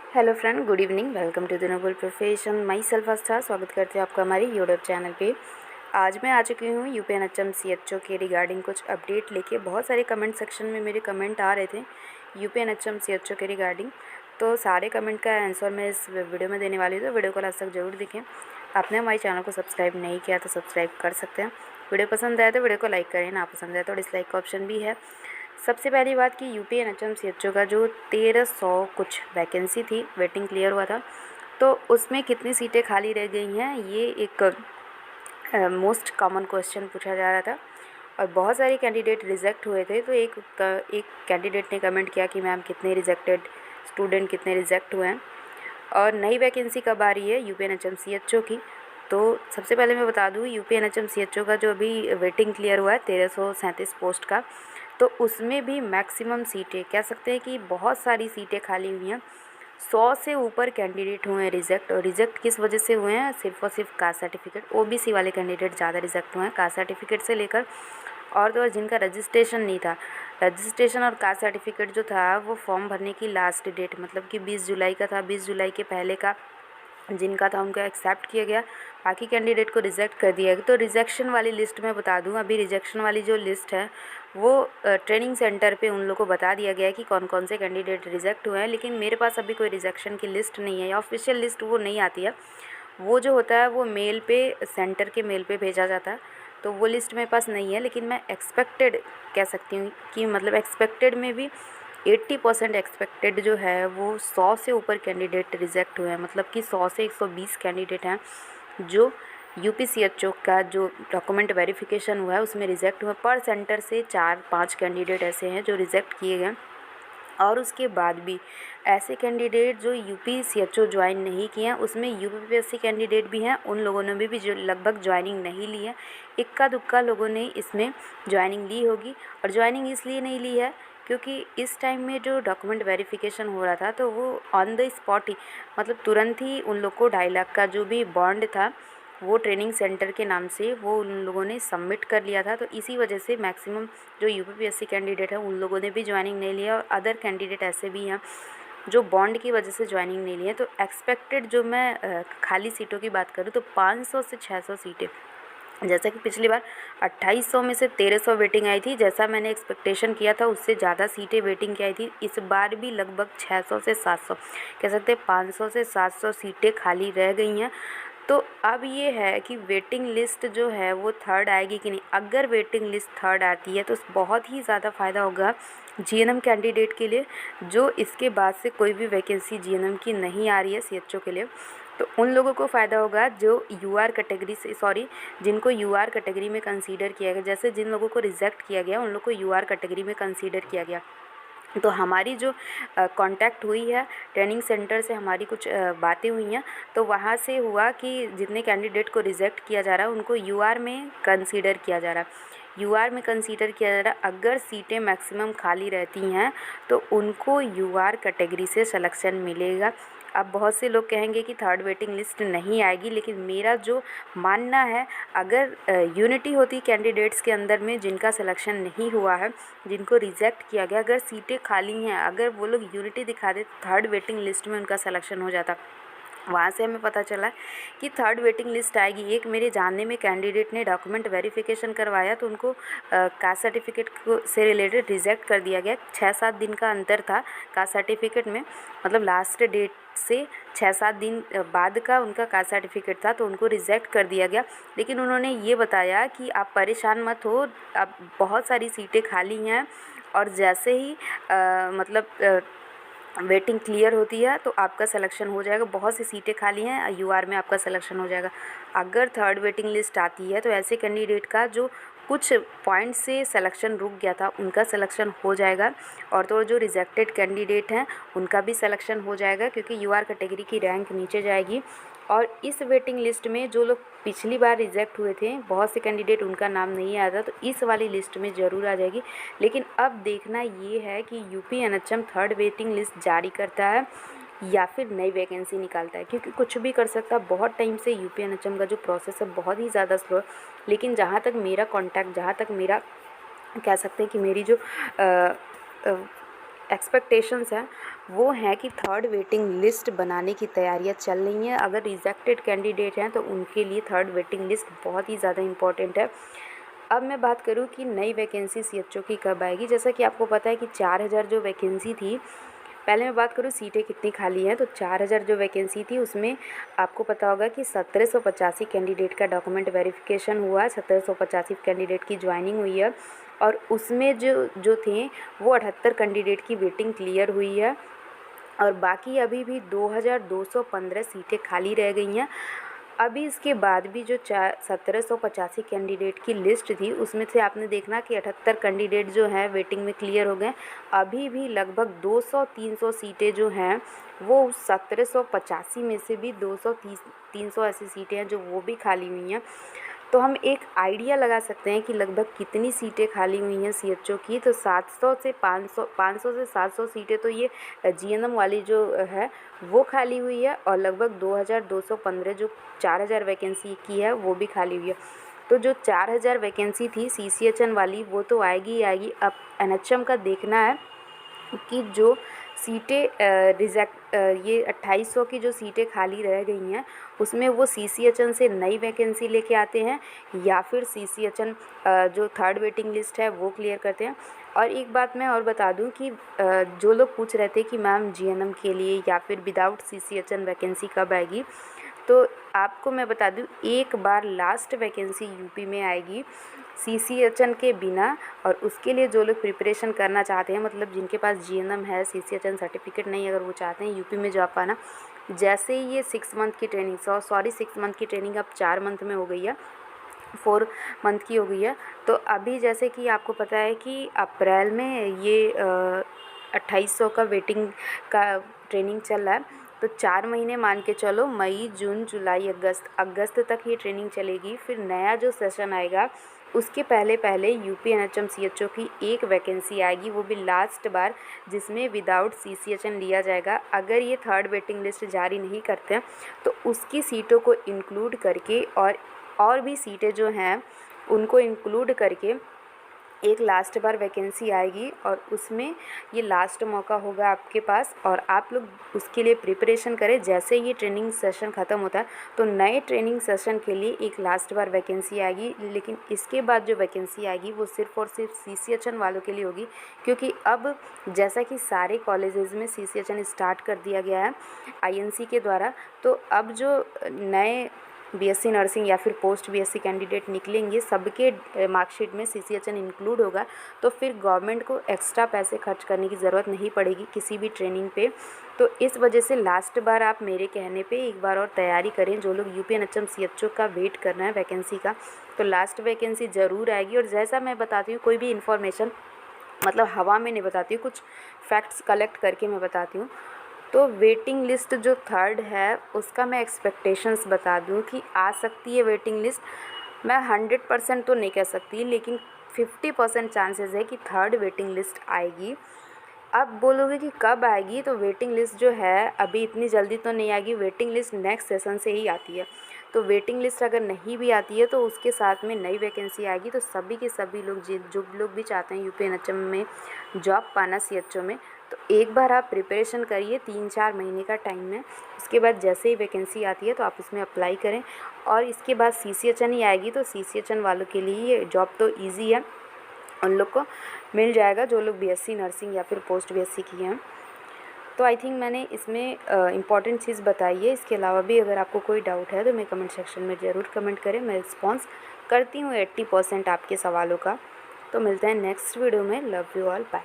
Hello friend, good evening. Welcome to the noble profession. My self Aastha. स्वागत करते हैं आपका हमारे यूट्यूब चैनल पे। आज मैं आ चुकी हूँ यूपीएनएचएम सीएचओ के रिगार्डिंग कुछ अपडेट लेके। बहुत सारे कमेंट सेक्शन में मेरे कमेंट आ रहे थे यूपीएनएचएम सीएचओ के रिगार्डिंग, तो सारे कमेंट का आंसर मैं इस वीडियो में देने वाली हूँ, तो वीडियो को लास्ट तक जरूर देखें। आपने हमारे चैनल को सब्सक्राइब नहीं किया तो सब्सक्राइब कर सकते हैं। वीडियो पसंद आए तो वीडियो को लाइक करें, ना पसंद आए तो डिसलाइक का ऑप्शन भी है। सबसे पहली बात कि यूपीएनएचएम सीएचओ का जो 1300 कुछ वैकेंसी थी, वेटिंग क्लियर हुआ था, तो उसमें कितनी सीटें खाली रह गई हैं, ये एक मोस्ट कॉमन क्वेश्चन पूछा जा रहा था और बहुत सारे कैंडिडेट रिजेक्ट हुए थे। तो एक कैंडिडेट ने कमेंट किया कि मैम कितने रिजेक्टेड स्टूडेंट कितने रिजेक्ट हुए हैं और नई वैकेंसी कब आ रही है यूपीएनएचएम सीएचओ की। तो सबसे पहले मैं बता दूँ, यूपीएनएचएम सीएचओ का जो अभी वेटिंग क्लियर हुआ है 1337 पोस्ट का, तो उसमें भी मैक्सिमम सीटें कह सकते हैं कि बहुत सारी सीटें खाली हुई हैं। 100 से ऊपर कैंडिडेट हुए हैं रिजेक्ट। और रिजेक्ट किस वजह से हुए हैं? सिर्फ और सिर्फ कास्ट सर्टिफिकेट। ओबीसी वाले कैंडिडेट ज़्यादा रिजेक्ट हुए हैं कास्ट सर्टिफिकेट से लेकर, और तो और जिनका रजिस्ट्रेशन नहीं था। रजिस्ट्रेशन और कास्ट सर्टिफिकेट जो था वो फॉर्म भरने की लास्ट डेट मतलब कि 20 जुलाई का था। 20 जुलाई के पहले का जिनका था उनका एक्सेप्ट किया गया, बाकी कैंडिडेट को रिजेक्ट कर दिया गया। तो रिजेक्शन वाली लिस्ट मैं बता दूं, अभी रिजेक्शन वाली जो लिस्ट है वो ट्रेनिंग सेंटर पे उन लोगों को बता दिया गया है कि कौन कौन से कैंडिडेट रिजेक्ट हुए हैं। लेकिन मेरे पास अभी कोई रिजेक्शन की लिस्ट नहीं है या ऑफिशियल लिस्ट वो नहीं आती है। वो जो होता है वो मेल पे, सेंटर के मेल पे भेजा जाता है, तो वो लिस्ट मेरे पास नहीं है। लेकिन मैं एक्सपेक्टेड कह सकती हूँ कि मतलब एक्सपेक्टेड में भी 80% एक्सपेक्टेड जो है वो 100 से ऊपर कैंडिडेट रिजेक्ट हुए हैं। मतलब कि 100 से 120 कैंडिडेट हैं जो यूपीसीएचओ का जो डॉक्यूमेंट वेरिफिकेशन हुआ है उसमें रिजेक्ट हुए। पर सेंटर से 4-5 कैंडिडेट ऐसे हैं जो रिजेक्ट किए गए। और उसके बाद भी ऐसे कैंडिडेट जो यूपीसीएचओ ज्वाइन नहीं किए हैं, उसमें यूपीपीएससी कैंडिडेट भी हैं, उन लोगों ने भी जो लगभग ज्वाइनिंग नहीं ली है। इक्का दुक्का लोगों ने इसमें ज्वाइनिंग ली होगी। और ज्वाइनिंग इसलिए नहीं ली है क्योंकि इस टाइम में जो डॉक्यूमेंट वेरिफिकेशन हो रहा था तो वो ऑन द स्पॉट ही, मतलब तुरंत ही उन लोग को 2.5 लाख का जो भी बॉन्ड था वो ट्रेनिंग सेंटर के नाम से वो उन लोगों ने सबमिट कर लिया था। तो इसी वजह से मैक्सिमम जो यूपीपीएससी कैंडिडेट है उन लोगों ने भी ज्वाइनिंग नहीं लिया और अदर कैंडिडेट ऐसे भी हैं जो बॉन्ड की वजह से ज्वाइनिंग नहीं ली है। तो एक्सपेक्टेड जो मैं खाली सीटों की बात करूँ तो 500 से 600 सीटें, जैसा कि पिछली बार 2800 में से 1300 वेटिंग आई थी, जैसा मैंने एक्सपेक्टेशन किया था उससे ज़्यादा सीटें वेटिंग की आई थी। इस बार भी लगभग 600 से 700 कह सकते हैं 500 से 700 सीटें खाली रह गई हैं। तो अब ये है कि वेटिंग लिस्ट जो है वो थर्ड आएगी कि नहीं। अगर वेटिंग लिस्ट थर्ड आती है तो बहुत ही ज़्यादा फ़ायदा होगा जीएनएम कैंडिडेट के लिए, जो इसके बाद से कोई भी वैकेंसी जीएनएम की नहीं आ रही है सीएचओ के लिए। तो उन लोगों को फ़ायदा होगा जो यूआर कैटेगरी से, जिनको यूआर कैटेगरी में कंसीडर किया गया। जैसे जिन लोगों को रिजेक्ट किया गया उन लोग को यूआर कैटेगरी में कंसीडर किया गया। तो हमारी जो कांटेक्ट हुई है ट्रेनिंग सेंटर से, हमारी कुछ बातें हुई हैं, तो वहाँ से हुआ कि जितने कैंडिडेट को रिजेक्ट किया जा रहा है उनको यूआर में कंसीडर किया जा रहा है। यूआर में कंसीडर किया जा रहा है। अगर सीटें मैक्सिमम खाली रहती हैं तो उनको यूआर कैटेगरी से सिलेक्शन मिलेगा। अब बहुत से लोग कहेंगे कि थर्ड वेटिंग लिस्ट नहीं आएगी, लेकिन मेरा जो मानना है, अगर यूनिटी होती कैंडिडेट्स के अंदर में जिनका सिलेक्शन नहीं हुआ है, जिनको रिजेक्ट किया गया, अगर सीटें खाली हैं, अगर वो लोग यूनिटी दिखा दे थर्ड वेटिंग लिस्ट में उनका सिलेक्शन हो जाता। वहाँ से हमें पता चला कि थर्ड वेटिंग लिस्ट आएगी। एक मेरे जानने में कैंडिडेट ने डॉक्यूमेंट वेरिफिकेशन करवाया तो उनको कास्ट सर्टिफिकेट को से रिलेटेड रिजेक्ट कर दिया गया। 6-7 दिन का अंतर था कास्ट सर्टिफिकेट में, मतलब लास्ट डेट से 6-7 दिन बाद का उनका कास्ट सर्टिफिकेट था, तो उनको रिजेक्ट कर दिया गया। लेकिन उन्होंने ये बताया कि आप परेशान मत हो, अब बहुत सारी सीटें खाली हैं और जैसे ही वेटिंग क्लियर होती है तो आपका सिलेक्शन हो जाएगा। बहुत सी सीटें खाली हैं, यूआर में आपका सिलेक्शन हो जाएगा। अगर थर्ड वेटिंग लिस्ट आती है तो ऐसे कैंडिडेट का जो कुछ पॉइंट से सिलेक्शन रुक गया था उनका सिलेक्शन हो जाएगा, और तो जो रिजेक्टेड कैंडिडेट हैं उनका भी सिलेक्शन हो जाएगा क्योंकि यूआर कैटेगरी की रैंक नीचे जाएगी। और इस वेटिंग लिस्ट में जो लोग पिछली बार रिजेक्ट हुए थे, बहुत से कैंडिडेट उनका नाम नहीं आया था, तो इस वाली लिस्ट में ज़रूर आ जाएगी। लेकिन अब देखना ये है कि यूपीएनएचएम थर्ड वेटिंग लिस्ट जारी करता है या फिर नई वैकेंसी निकालता है, क्योंकि कुछ भी कर सकता है। बहुत टाइम से यूपीएनएचएम का जो प्रोसेस है बहुत ही ज़्यादा स्लो है। लेकिन जहाँ तक मेरा कॉन्टैक्ट, जहाँ तक मेरा कह सकते हैं कि मेरी जो एक्सपेक्टेशंस हैं वो हैं कि थर्ड वेटिंग लिस्ट बनाने की तैयारियां चल रही हैं। अगर रिजेक्टेड कैंडिडेट हैं तो उनके लिए थर्ड वेटिंग लिस्ट बहुत ही ज़्यादा इम्पॉर्टेंट है। अब मैं बात करूं कि नई वैकेंसी सीएचओ की कब आएगी। जैसा कि आपको पता है कि 4000 जो वैकेंसी थी, पहले मैं बात करूँ सीटें कितनी खाली हैं, तो 4000 जो वैकेंसी थी उसमें आपको पता होगा कि 1785 कैंडिडेट का डॉक्यूमेंट वेरिफिकेशन हुआ है, 1785 कैंडिडेट की ज्वाइनिंग हुई है और उसमें जो जो थे वो 78 कैंडिडेट की वेटिंग क्लियर हुई है और बाकी अभी भी 2215 सीटें खाली रह गई हैं। अभी इसके बाद भी जो 1785 कैंडिडेट की लिस्ट थी उसमें से आपने देखना कि 78 कैंडिडेट जो हैं वेटिंग में क्लियर हो गए। अभी भी लगभग 200-300 सीटें जो हैं वो 1785 में से भी 230-300 ऐसी सीटें हैं जो वो भी खाली हुई हैं। तो हम एक आइडिया लगा सकते हैं कि लगभग कितनी सीटें खाली हुई हैं सीएचओ की। तो 700 से 500 से 700 सीटें तो ये जीएनएम वाली जो है वो खाली हुई है और लगभग 2215 जो 4000 वैकेंसी की है वो भी खाली हुई है। तो जो 4000 वैकेंसी थी सीसीएचएन वाली वो तो आएगी ही आएगी। अब एनएचएम का देखना है कि जो सीटें ये 2800 की जो सीटें खाली रह गई हैं उसमें वो सीसीएचएन से नई वैकेंसी लेके आते हैं या फिर सीसीएचएन जो थर्ड वेटिंग लिस्ट है वो क्लियर करते हैं। और एक बात मैं और बता दूं कि जो लोग पूछ रहे थे कि मैम जीएनएम के लिए या फिर विदाउट सीसीएचएन वैकेंसी कब आएगी, तो आपको मैं बता दूं एक बार लास्ट वैकेंसी यूपी में आएगी सीसीएचएन के बिना। और उसके लिए जो लोग प्रिपरेशन करना चाहते हैं, मतलब जिनके पास जीएनएम है, सीसीएचएन सर्टिफिकेट नहीं, अगर वो चाहते हैं यूपी में जॉब पाना, जैसे ही ये 6 मंथ की ट्रेनिंग 6 मंथ की ट्रेनिंग अब 4 मंथ में हो गई है, 4 मंथ की हो गई है। तो अभी जैसे कि आपको पता है कि अप्रैल में ये 2800 का वेटिंग का ट्रेनिंग चल रहा है। तो 4 महीने मान के चलो, मई जून जुलाई अगस्त तक ये ट्रेनिंग चलेगी। फिर नया जो सेशन आएगा उसके पहले पहले यूपी एनएचएम सीएचओ की एक वैकेंसी आएगी, वो भी लास्ट बार, जिसमें विदाउट सीसीएचएन लिया जाएगा। अगर ये थर्ड वेटिंग लिस्ट जारी नहीं करते हैं तो उसकी सीटों को इंक्लूड करके और भी सीटें जो हैं उनको इंक्लूड करके एक लास्ट बार वैकेंसी आएगी और उसमें ये लास्ट मौका होगा आपके पास और आप लोग उसके लिए प्रिपरेशन करें। जैसे ये ट्रेनिंग सेशन ख़त्म होता है तो नए ट्रेनिंग सेशन के लिए एक लास्ट बार वैकेंसी आएगी, लेकिन इसके बाद जो वैकेंसी आएगी वो सिर्फ़ और सिर्फ सीसीएचएन वालों के लिए होगी, क्योंकि अब जैसा कि सारे कॉलेजेस में सीसीएचएन स्टार्ट कर दिया गया है आईएनसी के द्वारा। तो अब जो नए बीएससी नर्सिंग या फिर पोस्ट बीएससी कैंडिडेट निकलेंगे सबके मार्कशीट में सीसीएचएन इंक्लूड होगा। तो फिर गवर्नमेंट को एक्स्ट्रा पैसे खर्च करने की ज़रूरत नहीं पड़ेगी किसी भी ट्रेनिंग पे। तो इस वजह से लास्ट बार आप मेरे कहने पे एक बार और तैयारी करें। जो लोग यूपी एनएचएम सीएचओ का वेट करना है वैकेंसी का, तो लास्ट वैकेंसी ज़रूर आएगी। और जैसा मैं बताती हूँ, कोई भी इन्फॉर्मेशन मतलब हवा में नहीं बताती हूँ, कुछ फैक्ट्स कलेक्ट करके मैं बताती हूँ। तो वेटिंग लिस्ट जो थर्ड है उसका मैं एक्सपेक्टेशंस बता दूं कि आ सकती है वेटिंग लिस्ट। मैं 100% तो नहीं कह सकती, लेकिन 50% चांसेस है कि थर्ड वेटिंग लिस्ट आएगी। अब बोलोगे कि कब आएगी, तो वेटिंग लिस्ट जो है अभी इतनी जल्दी तो नहीं आएगी। वेटिंग लिस्ट नेक्स्ट सेशन से ही आती है। तो वेटिंग लिस्ट अगर नहीं भी आती है तो उसके साथ में नई वैकेंसी आएगी। तो सभी के सभी लोग जो लोग भी चाहते हैं यूपी एनएचएम में जॉब पाना सीएचओ में, तो एक बार आप प्रिपरेशन करिए। 3-4 महीने का टाइम है। उसके बाद जैसे ही वैकेंसी आती है तो आप उसमें अप्लाई करें। और इसके बाद सीसीएचएन ही आएगी, तो सीसीएचएन वालों के लिए ये जॉब तो ईजी है, उन लोग को मिल जाएगा जो लोग बीएससी नर्सिंग या फिर पोस्ट बीएससी किए हैं। तो आई थिंक मैंने इसमें इम्पॉर्टेंट चीज़ बताई है। इसके अलावा भी अगर आपको कोई डाउट है तो मैं कमेंट सेक्शन में ज़रूर कमेंट करें। मैं रिस्पॉन्स करती हूँ 80% आपके सवालों का। तो मिलते हैं नेक्स्ट वीडियो में। Love you all, bye.